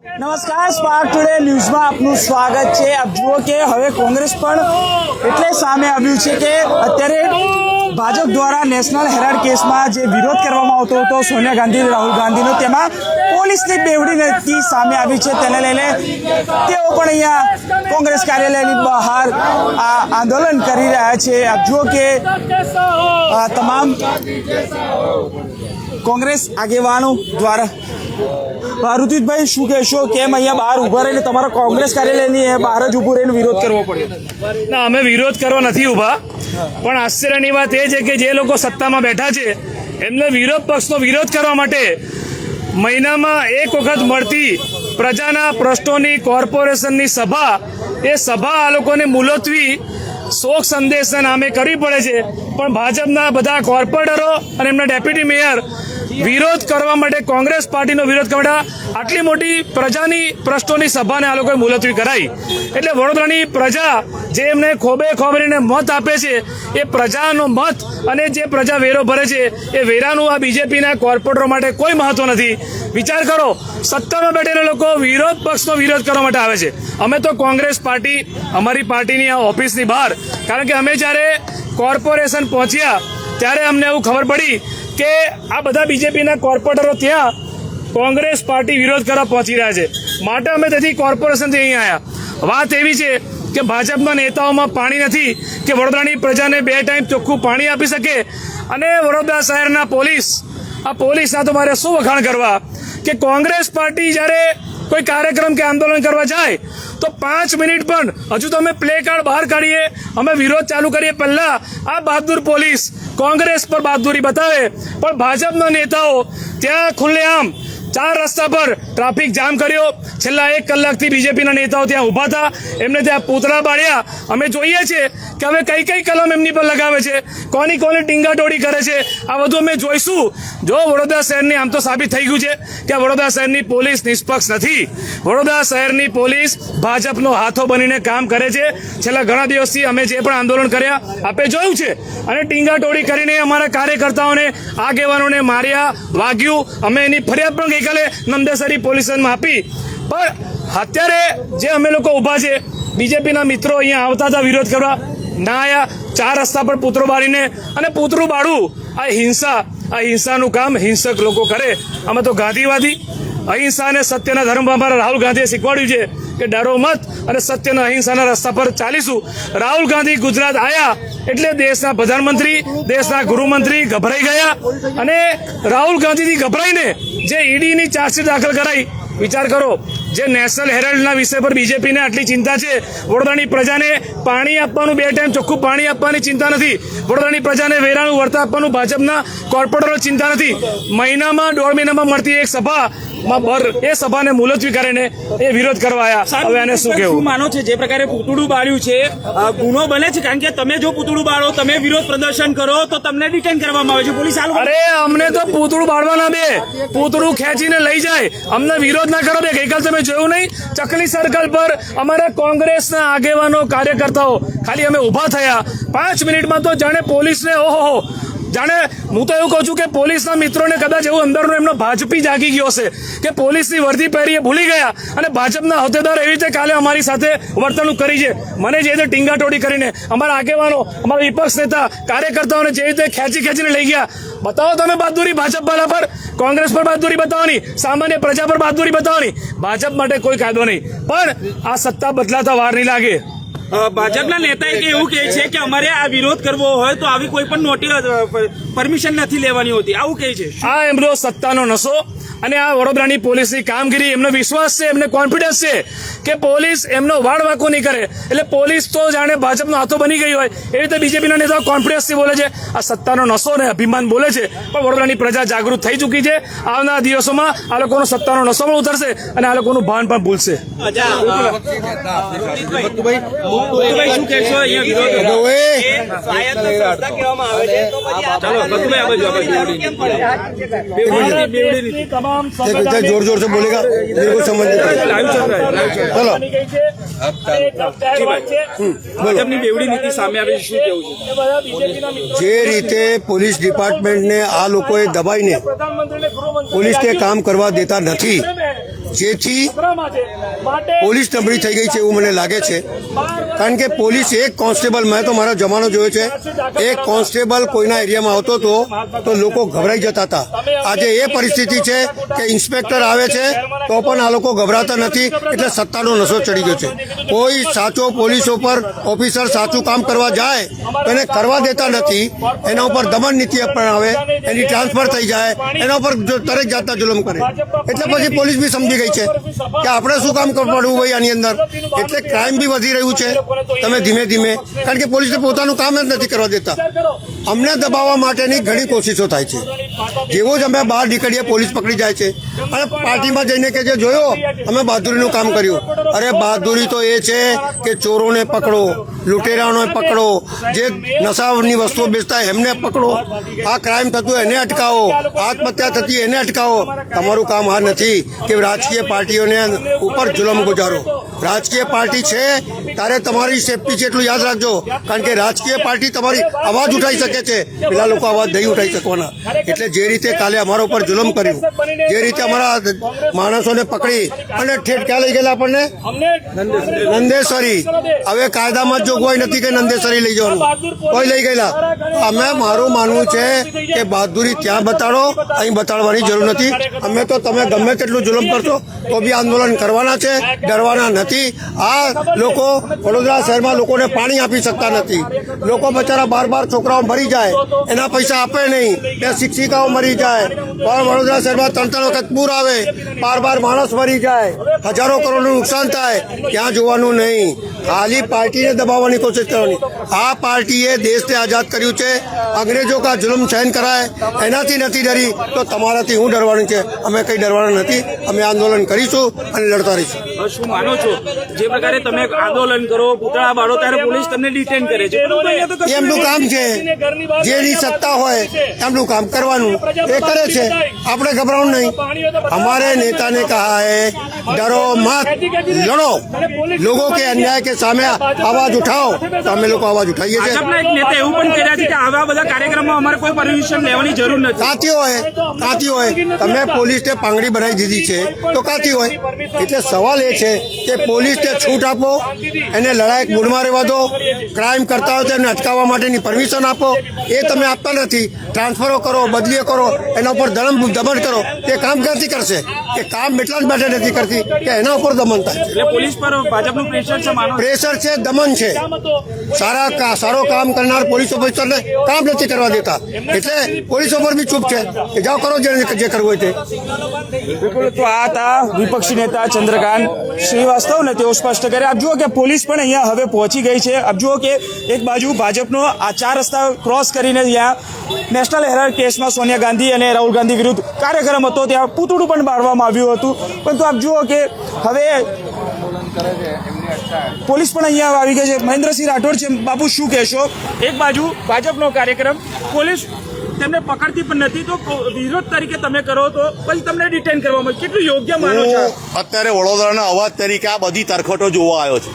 નમસ્કાર, spark today ન્યૂઝમાં આપનું સ્વાગત છે। આપ જુઓ કે હવે કોંગ્રેસ પણ એટલે સામે આવ્યું છે કે અત્યારે ભાજપ દ્વારા નેશનલ હેરાલ્ડ કેસમાં જે વિરોધ કરવામાં આવતો હતો સોનિયા ગાંધી રાહુલ ગાંધીનો, તેમાં પોલીસની બેવડી નીતિ સામે આવી છે। તેને લઈને તેઓ પણ અહીંયા કોંગ્રેસ કાર્યાલયની બહાર આંદોલન કરી રહ્યા છે। આપ જુઓ કે તમામ કોંગ્રેસ આગેવાનો દ્વારા ઋતુજભાઈ શું કહેશો, કેમ અહીંયા બહાર ઉભા રહીને તમારા કોંગ્રેસ કાર્યાલયની બહાર જ ઉભું રહીને વિરોધ કરવો પડ્યો? ના, અમે વિરોધ કરવા નથી ઊભા, પણ આશ્ચર્યની વાત એ છે કે જે લોકો સત્તામાં બેઠા છે એમને વિરોધ પક્ષનો વિરોધ કરવા માટે મહિનામાં એક વખત મળતી પ્રજાના પ્રશ્નોની કોર્પોરેશનની સભા, એ સભા આ લોકોને મુલતવી શોક સંદેશના નામે કરવી પડે છે। પણ ભાજપના બધા કોર્પોરેટરો અને એમના ડેપ્યુટી મેયર વિરોધ કરવા માટે, કોંગ્રેસ પાર્ટીનો વિરોધ કરવા માટે આટલી મોટી પ્રજાની પ્રશ્નોની સભાને આ લોકોએ મુલતવી કરાઈ। એટલે વડોદરાની પ્રજા જે એમને ખોબે ખોબરીને મત આપે છે, એ પ્રજાનો મત અને જે પ્રજા વેરો ભરે છે એ વેરાનું આ બીજેપીના કોર્પોરેટરો માટે કોઈ મહત્વ નથી। વિચાર કરો, સત્તામાં બેઠેલા લોકો વિરોધ પક્ષનો વિરોધ કરવા માટે આવે છે। અમે તો કોંગ્રેસ પાર્ટી, અમારી પાર્ટીની આ ઓફિસની બહાર, કારણ કે અમે જ્યારે કોર્પોરેશન પહોંચ્યા ત્યારે અમને એવું ખબર પડી કે આ બધા બીજેપીના કોર્પોરેટરો ત્યાં કોંગ્રેસ પાર્ટી વિરોધ કરવા પહોંચી રહ્યા છે, માટે અમે તેથી કોર્પોરેશનથી અહીં આવ્યા। વાત એવી છે કે ભાજપના નેતાઓમાં પાણી નથી કે વડોદરાની પ્રજાને 2 ટાઈમ ચોખ્ખું પાણી આપી શકે। અને વડોદરા શહેરના પોલીસના તો મારે શું વખાણ કરવા કે કોંગ્રેસ પાર્ટી જ્યારે કોઈ કાર્યક્રમ કે આંદોલન કરવા જાય તો 5 મિનિટ પણ, હજુ તો અમે પ્લે કાર્ડ બહાર કાઢીએ, અમે વિરોધ ચાલુ કરીએ પહેલા આ બહાદુર પોલીસ કોંગ્રેસ પર બહાદુરી બતાવે, પણ ભાજપના નેતાઓ ત્યાં ખુલ્લેઆમ 4 રસ્તા પર ટ્રાફિક જામ કર્યો। છેલ્લા 1 કલાકથી બીજેપીના નેતાઓ ત્યાં ઊભા હતા, એમને ત્યાં પૂતળા બાળ્યા। અમે જોઈએ છીએ કે હવે કઈ કલમ એમની પર લગાવે છે, કોની ટીંગાટોળી કરે છે, આ બધું અમે જોઈશું। જો વડોદરા શહેરની, આમ તો સાબિત થઈ ગયું છે કે વડોદરા શહેરની પોલીસ નિષ્પક્ષ નથી, વડોદરા શહેરની પોલીસ ભાજપનો હાથો બનીને કામ કરે છે। છેલ્લા ઘણા દિવસથી અમે જે પણ આંદોલન કર્યા આપે જોયું છે, અને ટીંગાટોળી કરીને અમારા કાર્યકર્તાઓને, આગેવાનોને માર્યા, વાગ્યું। અમે એની ફરિયાદ પણ ગઈકાલે નંદેસરી પોલીસ સ્ટેશનમાં આપી। પણ અત્યારે જે અમે લોકો ઊભા છે, બીજેપીના મિત્રો અહીંયા આવતા હતા વિરોધ કરવા, ના આયા, 4 રસ્તા પર પૂતળો બાળીને, અને પૂતળું બાળવું આ હિંસાનું કામ હિંસક લોકો કરે। અમે તો ગાંધીવાદી, અહિંસા અને સત્યના ધર્મમાં અમારા રાહુલ ગાંધીએ શીખવાડ્યું છે કે ડરો મત અને સત્યના અહિંસાના રસ્તા પર ચાલીશું। રાહુલ ગાંધી ગુજરાત આવ્યા એટલે દેશના પ્રધાનમંત્રી, દેશના ગૃહમંત્રી ગભરાઈ ગયા, અને રાહુલ ગાંધીથી ગભરાઈને જે ઈડીની ચાર્જશીટ દાખલ કરાઈ। વિચાર કરો, જે નેશનલ હેરાલ્ડના વિષય પર બીજેપીને આટલી ચિંતા છે, વડોદરાની પ્રજાને પાણી આપવાનું, 2 ટાઈમ ચોખ્ખું પાણી આપવાની ચિંતા નથી, વડોદરાની પ્રજાને વેરાનું વળતર આપવાનું ભાજપના કોર્પોરેટરો ચિંતા નથી, મહિનામાં 1.5 મહિનામાં મળતી એક સભા, એ સભાને મુલતવી કરીને એ વિરોધ કરવા આવ્યા। હવે આને શું કહેવું? માનો છે જે પ્રકારે પૂતળું બાળ્યું છે, ગુનો બને છે? કારણ કે તમે જો પૂતળું બાળો, તમે વિરોધ પ્રદર્શન કરો તો તમને ડિટેન કરવામાં આવે છે પોલીસ। અરે અમને તો પૂતળું બાળવાના બે, પૂતળું ખેંચીને લઈ જાય, અમને વિરોધ ના કરો બે। ગઈકાલ તમે જોયું નહીં, ચકલી સર્કલ પર અમારા કોંગ્રેસના આગેવાનો, કાર્યકર્તાઓ ખાલી અમે ઊભા થયા 5 મિનિટમાં તો જાણે પોલીસને, ઓહો, જાણે હું તો એવું કહું છું કે પોલીસના મિત્રોને કદાચ એવું અંદરનો એમનો ભાજપી જાગી ગયો હશે કે પોલીસની વર્દી પહેરી ભૂલી ગયા, અને ભાજપના હોદ્દેદાર એવી રીતે કાલે અમારી સાથે વર્તણૂક કરી છે। મને જે રીતે ટીંગાટોળી કરીને અમારા આગેવાનો, અમારા વિપક્ષ નેતા, કાર્યકર્તાઓને જે રીતે ખેંચીને લઈ ગયા, બતાવો તમે બહાદુરી ભાજપ વાળા પર, કોંગ્રેસ પર બહાદુરી બતાવવાની, સામાન્ય પ્રજા પર બહાદુરી બતાવવાની। ભાજપ માટે કોઈ કાયદો નહીં, પણ આ સત્તા બદલાતા વાર નહીં લાગે। ભાજપના નેતાએ એવું કહે છે કે અમારે આ વિરોધ કરવો હોય તો આવી કોઈ પણ નોટિસ, પરમિશન નથી લેવાની હોતી, આવું કહે છે। આ એમનો સત્તાનો નશો અને આ વડોદરાની પોલીસની કામગીરી, એમનો વિશ્વાસ છે, એમને કોન્ફિડન્સ છે કે પોલીસ એમનો વાળવાકો નહીં કરે, એટલે પોલીસ તો જાણે ભાજપનો હાથો બની ગઈ હોય એ રીતે બીજેપીના નેતાઓ કોન્ફિડન્સથી બોલે છે। આ સત્તાનો નશો અને અભિમાન બોલે છે, પણ વડોદરાની પ્રજા જાગૃત થઈ ચૂકી છે। આવનારા દિવસોમાં આ લોકોનો સત્તાનો નશો પણ ઉતરશે અને આ લોકોનું ભાન પણ ભૂલશે। શું કહેશો जोर जोर से बोलेगा, मेरे को समझ नहीं चलो ભાજપની બેવડી નીતિ સામે આવી, શું કહેવું છે? જે રીતે પોલીસ ડિપાર્ટમેન્ટને આ લોકોએ દબાઈને પોલીસને કામ કરવા દેતા નથી, જેથી પોલીસ નબળી થઈ ગઈ છે એવું મને લાગે છે. કારણ કે પોલીસ એક કોન્સ્ટેબલ, મેં તો મારા જમાનો જોયો છે, એક કોન્સ્ટેબલ કોઈના એરિયામાં આવતો હતો તો લોકો ગભરાઈ જતા હતા. આજે એ પરિસ્થિતિ છે કે ઇન્સ્પેક્ટર આવે છે તો પણ આ લોકો ગભરાતા નથી. એટલે સત્તાનો નશો ચડી ગયો છે. કોઈ સાચો પોલીસ ઉપર ઓફિસર સાચું કામ કરવા જાય તો એને કરવા દેતા નથી. એના ઉપર દમન નીતિ અપનાવે, એની ટ્રાન્સફર થઈ જાય, એના ઉપર દરેક જાતના જુલમ કરે. એટલે પછી પોલીસ બી સમજી ગઈ છે કે આપણે શું કામ પડવું ભાઈ આની અંદર. એટલે ક્રાઇમ બી વધી રહ્યું છે તમે ધીમે ધીમે, કારણ કે પોલીસને પોતાનું કામ જ નથી કરવા દેતા. અમને દબાવવા માટેની ઘણી કોશિશો થાય છે. જેવો જ અમે બહાર નીકળીએ પોલીસ પકડી જાય છે અને પાર્ટીમાં જઈને કે જે જોયો અમે બહાદુરીનું કામ કર્યું. અરે બહાદુરી તો એ છે કે ચોરોને પકડો, લૂંટેરાઓને પકડો, જે નશાની વસ્તુઓ બેચતા એમને પકડો, આ ક્રાઇમ થતું એને અટકાવો, આત્મહત્યા થતી એને અટકાવો. તમારું કામ આ નથી કે રાજકીય પાર્ટીઓને ઉપર જુલમ ગુજારો. રાજકીય પાર્ટી છે ત્યારે તમારી સેફટી છે એટલું યાદ રાખજો. કારણ કે રાજકીય પાર્ટી તમારી અવાજ ઉઠાઈ શકે છે, પેલા લોકો અવાજ નહીં ઉઠાઈ શકવાના. એટલે જે રીતે કાલે અમારા ઉપર જુલમ કર્યું, જે રીતે અમારા માણસોને પકડી અને ઠેઠ ક્યાં લઈ ગયેલા આપણને નંદેશ્વરી. હવે કાયદામાં જ જોગવાઈ નથી કે નંદેશ્વરી લઈ જવાનું, કોઈ લઈ ગયેલા. અમે મારું માનવું છે કે બહાદુરી ત્યાં બતાડો, અહીં બતાડવાની જરૂર નથી. અમે તો તમે ગમે તેટલું જુલમ કરશો તો બી આંદોલન કરવાના છે, ડરવાના નથી. આ લોકો વડોદરા શહેરમાં લોકોને પાણી આપી શકતા નથી. લોકો બચારા બાર છોકરાઓ મરી જાય, એના પૈસા આપે નહીં, કે શિક્ષિકાઓ મરી જાય. પણ વડોદરા શહેરમાં 3 વખત પૂર આવે, બાર માણસ મરી જાય, હજારો કરોડનું નુકસાન થાય, ત્યાં જોવાનું નહીં. ખાલી પાર્ટીને દબાવવાની કોશિશ કરવાની. આ પાર્ટીએ દેશને આઝાદ કર્યું છે. અંગ્રેજો કા જુલ્મ સહન કરાય એનાથી નથી ડરી તો તમારાથી હું ડરવાનું છે. અમે કંઈ ડરવાના નથી. અમે આંદોલન કરીશું અને લડતા રહીશું. શું માનો છો જે પ્રકારે તમે આંદોલન કરો, પૂતળા બાળો, ત્યારે પોલીસ તમને ડિટેન કરે છે? એમનું કામ છે, જેની સત્તા હોય એમનું કામ કરવાનું, એ કરે છે. આપણે ગભરાવું નહીં. हमारे नेता ने कहा है डरो मत, लड़ो, लोगों के अन्याय के सामने आवाज उठाओ. तो અમે લોકો આવાજ ઉઠાવીએ છીએ. ભાજપના એક નેતા એવું પણ કહ્યા છે કે આવા બધા કાર્યક્રમમાં અમારે કોઈ પરમિશન લેવાની જરૂર નથી. કાંથી હોય તમે પોલીસને પાંગડી બનાવી દીધી છે તો કાંથી હોય. એટલે સવાલ એ છે કે પોલીસને છૂટ આપો, એને લડાયક મૂડમાં રહેવા દો, ક્રાઇમ કરતા હોય તો એમને અટકાવવા માટેની પરમિશન આપો. એ તમે આપતા નથી. ટ્રાન્સફરો કરો, બદલીઓ કરો, એના ઉપર દમન કરો. તે કામ ક્યાંથી કરશે? એ કામ એટલા જ માટે નથી કરતી કે એના ઉપર દમન થાય. એટલે પોલીસ પર ભાજપનું પ્રેશર છે, માનો પ્રેશર છે, દમન છે. સારો કામ કરનાર પોલીસ ઓફિસરને કામ નથી કરવા દેતા. એટલે પોલીસ ઉપર બી ચૂપ છે કે જાઓ કરો જે કરવું હોય તે. બિલકુલ. તો આ હતા વિપક્ષી નેતા ચંદ્રકાંત શ્રીવાસ્તવ ને તેઓ સ્પષ્ટ કરે. આપ જુઓ કે પોલીસ પણ અહીંયા હવે પહોંચી ગઈ છે. આપ જુઓ કે એક બાજુ ભાજપનો આ 4 રસ્તા ક્રોસ કરીને ત્યાં નેશનલ હેરાલ્ડ કેસમાં સોનિયા ગાંધી અને રાહુલ ગાંધી વિરુદ્ધ કાર્યક્રમ હતો, ત્યાં પૂતળું પણ બાળવામાં આવ્યું હતું. પરંતુ આપ જુઓ કે હવે પોલીસ પણ અહીંયા આવી ગઈ છે. મહેન્દ્રસિંહ રાઠોડ છે. બાપુ શું કહેશો? એક બાજુ ભાજપનો કાર્યક્રમ, પોલીસ તેમને પકડતી પણ નથી, તો વિરોધ તરીકે તમે કરો તો પછી તમને ડિટેન કરવામાં કેટલું યોગ્ય માનો છો? અત્યારે વડોદરાના અવાજ તરીકે આ બધી તરખટો જોવા આવ્યો છે.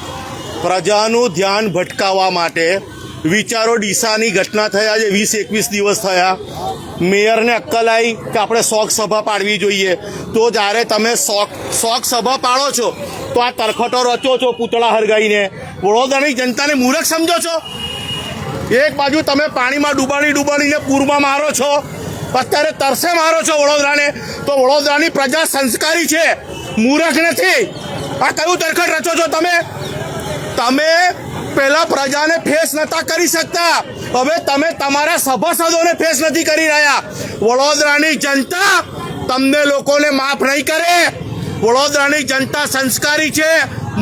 પ્રજાનું ધ્યાન ભટકાવવા માટે વિચારો ડીસાની ઘટના થયા છે, 20-21 દિવસ થયા. મેયરને અક્કલ આવી કે આપણે શોક સભા પાડવી જોઈએ. તો જ્યારે તમે શોક સભા પાડો છો તો આ તરખટો રચો છો પૂતળા હરગાઈને. વડોદરાની જનતાને મૂર્ખ સમજો છો. એક બાજુ તમે પાણીમાં ડૂબાડીને પૂરમાં મારો છો, અત્યારે તરસે મારો છો વડોદરાને. તો વડોદરાની પ્રજા સંસ્કારી છે, મૂર્ખ નથી. આ કયું તરખટ રચો છો તમે? પહેલા પ્રજાને ફેસ નતા કરી શકતા, હવે તમે તમારા સભાસદોને ફેસ નથી કરી રહ્યા. વડોદરાની જનતા તમને લોકોને માફ નહીં કરે. વડોદરાની જનતા સંસ્કારી છે,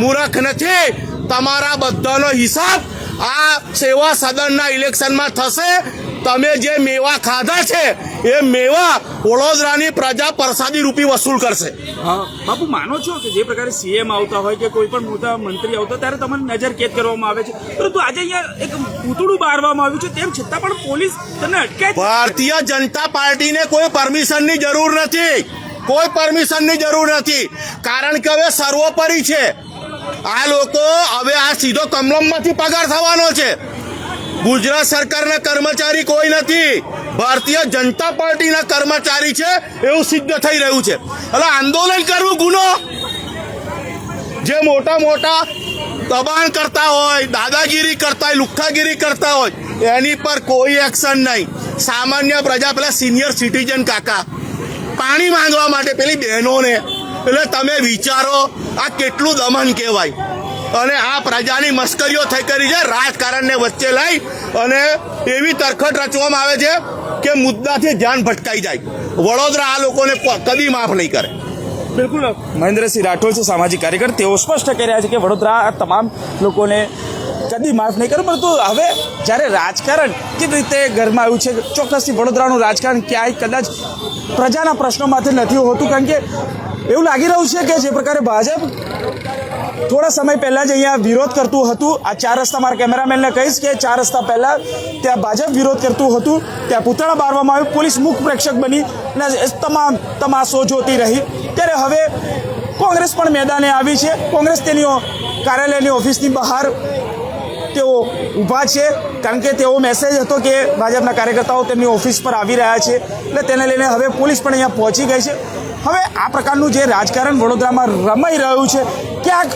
મૂર્ખ નથી. તમારા બધાનો હિસાબ આ સેવા સદનના ઇલેક્શનમાં થશે. તમે જે મેવા ખાધા છે એ મેવા વડોદરાની પ્રજા પ્રસાદી રૂપી વસૂલ કરશે. બાપુ માનો છો કે જે પ્રકારે સીએમ આવતા હોય કે કોઈ પણ મોટા મંત્રી આવતા ત્યારે તમને નજર કેદ કરવામાં આવે છે, પરંતુ આજે અહીંયા એક પૂતળું બાળવામાં આવ્યું છે, તેમ છતાં પણ પોલીસ તમને અટકાય? ભારતીય જનતા પાર્ટીને કોઈ પરમિશનની જરૂર નથી. કોઈ પરમિશનની જરૂર નથી. કારણ કે હવે સર્વોપરી છે. આ લોકો હવે આ સીધો કમલમમાંથી પગાર થવાનો છે. ગુજરાત સરકારના કર્મચારી કોઈ નથી. ભારતીય જનતા પાર્ટીના કર્મચારી છે એવું સિદ્ધ થઈ રહ્યું છે. એટલે આંદોલન કરવું ગુનો? જે મોટા મોટા દબાણ કરતા હોય, દાદાગીરી કરતા હોય, લુખ્ખાગીરી કરતા હોય એની પર કોઈ એક્શન નહીં. સામાન્ય પ્રજા, પેલા સિનિયર સિટીઝન કાકા પાણી માંગવા માટે પેલી બહેનોને, એટલે તમે વિચારો આ કેટલું દમન કહેવાય. અને આ પ્રજાની મસ્કરીઓ થઈ કરી છે રાજકારણને વચ્ચે લઈ અને એવી તરખટ રચવામાં આવે છે કે મુદ્દાથી ધ્યાન ભટકાઈ જાય. વડોદરા આ લોકોને કદી માફ નહીં કરે. બિલકુલ મહેન્દ્રસિંહ રાઠોડ છે સામાજિક કાર્યકર, તેઓ સ્પષ્ટ કરી રહ્યા છે કે વડોદરા આ તમામ લોકોને કદી માફ નહીં કરે. પરંતુ હવે જ્યારે રાજકારણ કેવી રીતે ગરમાયું છે, ચોક્કસથી વડોદરાનું રાજકારણ ક્યાંય કદાચ પ્રજાના પ્રશ્નોમાંથી નથી હોતું. કારણ કે એવું લાગી રહ્યું છે કે જે પ્રકારે ભાજપ થોડા સમય પહેલા જ અહીંયા વિરોધ કરતું હતું, આ 4 રસ્તા, મારા કેમેરામેનને કહીશ કે 4 રસ્તા પહેલા ત્યાં ભાજપ વિરોધ કરતું હતું, ત્યાં પૂતળા બારવામાં આવ્યું, પોલીસ મુખ્ય પ્રેક્ષક બની અને તમામ તમાશો જોતી રહી. ત્યારે હવે કોંગ્રેસ પણ મેદાને આવી છે. કોંગ્રેસ તેની કાર્યાલયની ઓફિસની બહાર તેઓ ઊભા છે, કારણ કે તેઓ મેસેજ હતો કે ભાજપના કાર્યકર્તાઓ તેમની ઓફિસ પર આવી રહ્યા છે, એટલે તેને લઈને હવે પોલીસ પણ અહીંયા પહોંચી ગઈ છે. હવે આ પ્રકારનું જે રાજકારણ વડોદરામાં રમાઈ રહ્યું છે, ક્યાંક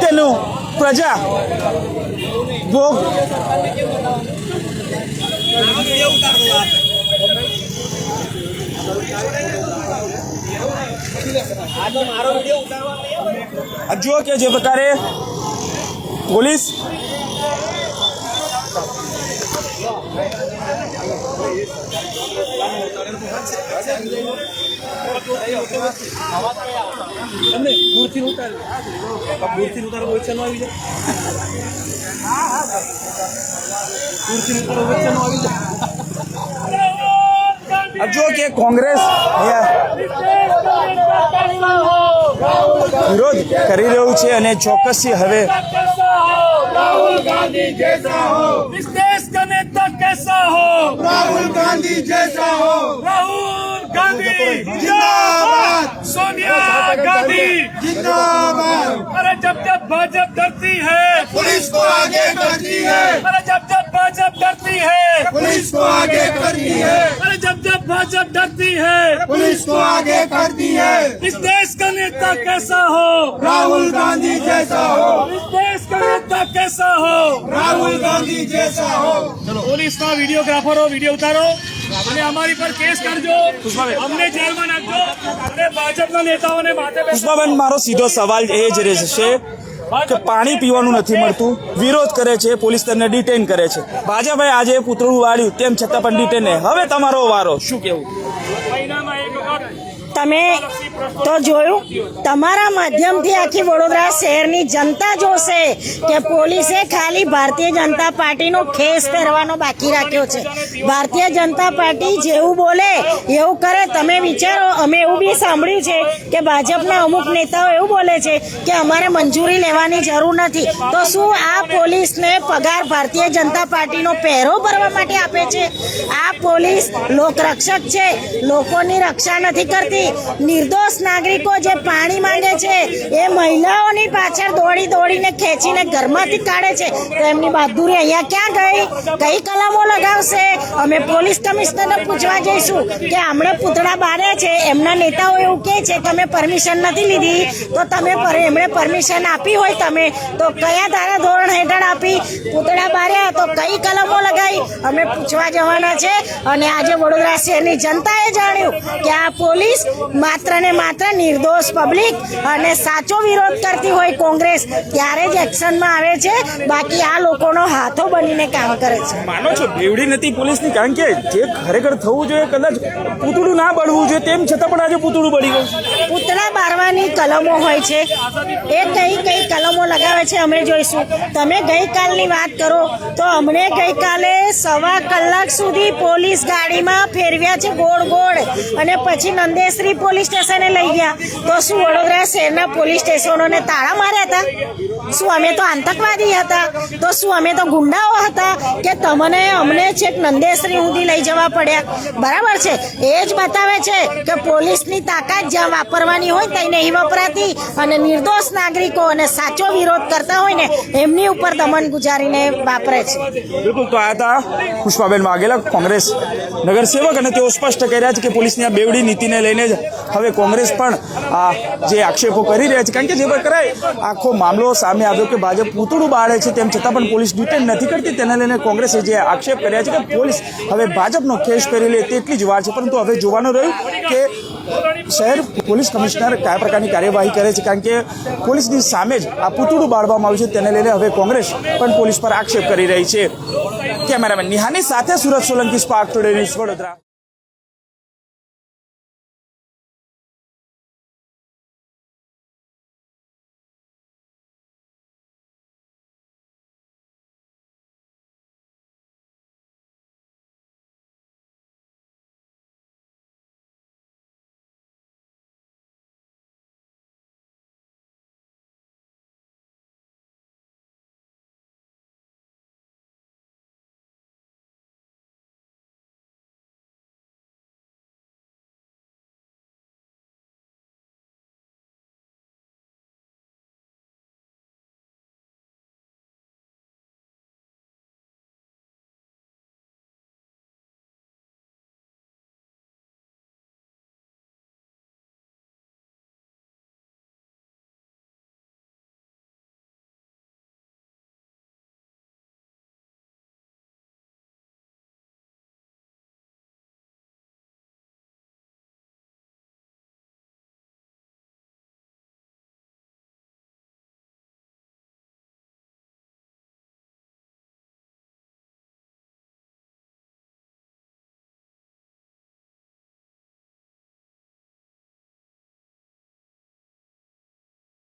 તેનું પ્રજા ભોગ જુઓ કે જે પ્રકારે પોલીસ જો કે કોંગ્રેસ વિરોધ કરી રહ્યું છે અને ચોક્કસથી હવે राहुल गांधी जैसा हो, इस देश का नेता कैसा हो, राहुल गांधी जैसा हो, राहुल गांधी जिंदाबाद, सोनिया गांधी जिंदाबाद. अरे जब जब भाजपा डरती है पुलिस को आगे करती है, अरे जब जब भाजपा डरती है पुलिस को आगे करती है, अरे जब जब भाजपा डरती है पुलिस को आगे करती है. इस देश का नेता कैसा हो, राहुल गांधी जैसा हो, इस देश का नेता कैसा हो. राहुल गांधी जैसा हो. પોલીસના વિડીયોગ્રાફરો વિડીયો ઉતારો અને અમારી પર કેસ કરજો, અમને જેલમાં નાખજો અને ભાજપના નેતાઓને માથે પુષ્પાબેન, મારો સીધો સવાલ એ જ રહેશે કે પાણી પીવાનું નથી મળતું, વિરોધ કરે છે, પોલીસ તેમને ડિટેન કરે છે. ભાજપે આજે પૂતળું વાળ્યું તેમ છતાં પણ ડિટેન નહીં. હવે તમારો વારો, શું કેવું? મહિનામાં એક વખત તમે તો જોયું, તમારા માધ્યમથી આખી વડોદરા શહેરની જનતા જોશે કે પોલીસે ખાલી ભારતીય જનતા પાર્ટીનો ખેસ પહેરવાનો બાકી રાખ્યો છે. ભારતીય જનતા પાર્ટી જેવું બોલે એવું કરે. તમે વિચારો, અમે એવું બી સાંભળ્યું છે કે ભાજપના અમુક નેતાઓ એવું બોલે છે કે અમારે મંજૂરી લેવાની જરૂર નથી. તો શું આ પોલીસને પગાર ભારતીય જનતા પાર્ટીનો પહેરો ભરવા માટે આપે છે? આ પોલીસ લોકરક્ષક છે, લોકોની રક્ષા નથી કરતી. નિર્દોષ નાગરિકો જે પાણી માંગે છે એ મહિલાઓની પાછળ દોડી દોડીને ખેંચીને ઘરમાંથી કાઢે છે. તો એમની બહાદુરી અહીંયા ક્યાં ગઈ? કઈ કલમો લગાવશે? અમે પોલીસ કમિશનરને પૂછવા જઈશું કે આમણે પૂતળા બાળ્યા છે, એમના નેતાઓ એવું કહે છે કે અમે પરમિશન નથી લીધી. તો તમે એમણે પરમિશન આપી હોય તમે તો કયા ધારા ધોરણ હેઠળ આપી? પૂતળા બાળ્યા તો કઈ કલમો લગાવી? અમે પૂછવા જવાના છે. અને આજે વડોદરા શહેરની જનતાએ જાણ્યું કે આ પોલીસ માત્ર ને માત્ર નિર્દોષ પબ્લિક અને સાચો વિરોધ કરતી હોય કોંગ્રેસ ત્યારે જ એક્શનમાં આવે છે, બાકી આ લોકોનો હાથો બનીને કામ કરે છે. માનો છો બેવડી નથી પોલીસની? કારણ કે જે ખરેખર થવું જોઈએ, કદાચ પૂતળું ના બળવું જોઈએ, તેમ છતાં પણ આજે પૂતળું બળી ગયું. પૂતળા બારવાની કલમો હોય છે, એ કઈ કઈ કલમો લગાવે છે અમે જોઈશું. તમે ગઈકાલની વાત કરો તો અમને ગઈકાલે 1.25 કલાક સુધી પોલીસ ગાડીમાં ફેરવ્યા છે ગોળ ગોળ, અને પછી નંદેશ્રી સીઆઈડી પોલીસ સ્ટેશને લઈ ગયા. તો શું વડોદરા શહેરના પોલીસ સ્ટેશનોને તાળા માર્યા હતા? શું અમે તો આતંકવાદી હતા? તો શું અમે તો ગુંડાઓ હતા કે તમને અમને છેક નંદેશ્રી સુધી લઈ જવા પડ્યા? બરાબર છે. એ જ બતાવે છે કે પોલીસની તાકાત જ્યાં વાપરવાની હોય ત્યાં નહીં વપરાતી, અને નિર્દોષ નાગરિકો અને સાચો વિરોધ કરતા હોય ને એમની ઉપર દમન ગુજારીને વાપરે છે. બિલકુલ. તો આ હતા પુષ્પાબેન વાઘેલા, કોંગ્રેસ નગરસેવક, અને તેઓ સ્પષ્ટ કરી રહ્યા છે કે પોલીસની આ બેવડી નીતિને લઈને જ હવે કોંગ્રેસ પણ આ જે આક્ષેપો કરી રહ્યા છે. કારણ કે જે પ્રકારે આખો મામલો સામે આવ્યો કે ભાજપ પૂતળું બાળે છે તેમ છતાં પણ પોલીસ ડિટેન નથી કરતી, તેને લઈને કોંગ્રેસે જે આક્ષેપ કર્યા છે કે પોલીસ હવે ભાજપનો ખેસ પહેરી લે તેટલી જ વાર છે. પરંતુ હવે જોવાનું રહ્યું કે શહેર પોલીસ કમિશનર કયા પ્રકારની કાર્યવાહી કરે છે. કારણ કે પોલીસની સામે જ આ પૂતળું બાળવામાં આવ્યું છે, તેને લઈને હવે કોંગ્રેસ પણ પોલીસ પર આક્ષેપ કરી રહી છે. કેમેરામેન નિહાની સાથે Surat Solanki, spark today news, Vadodara.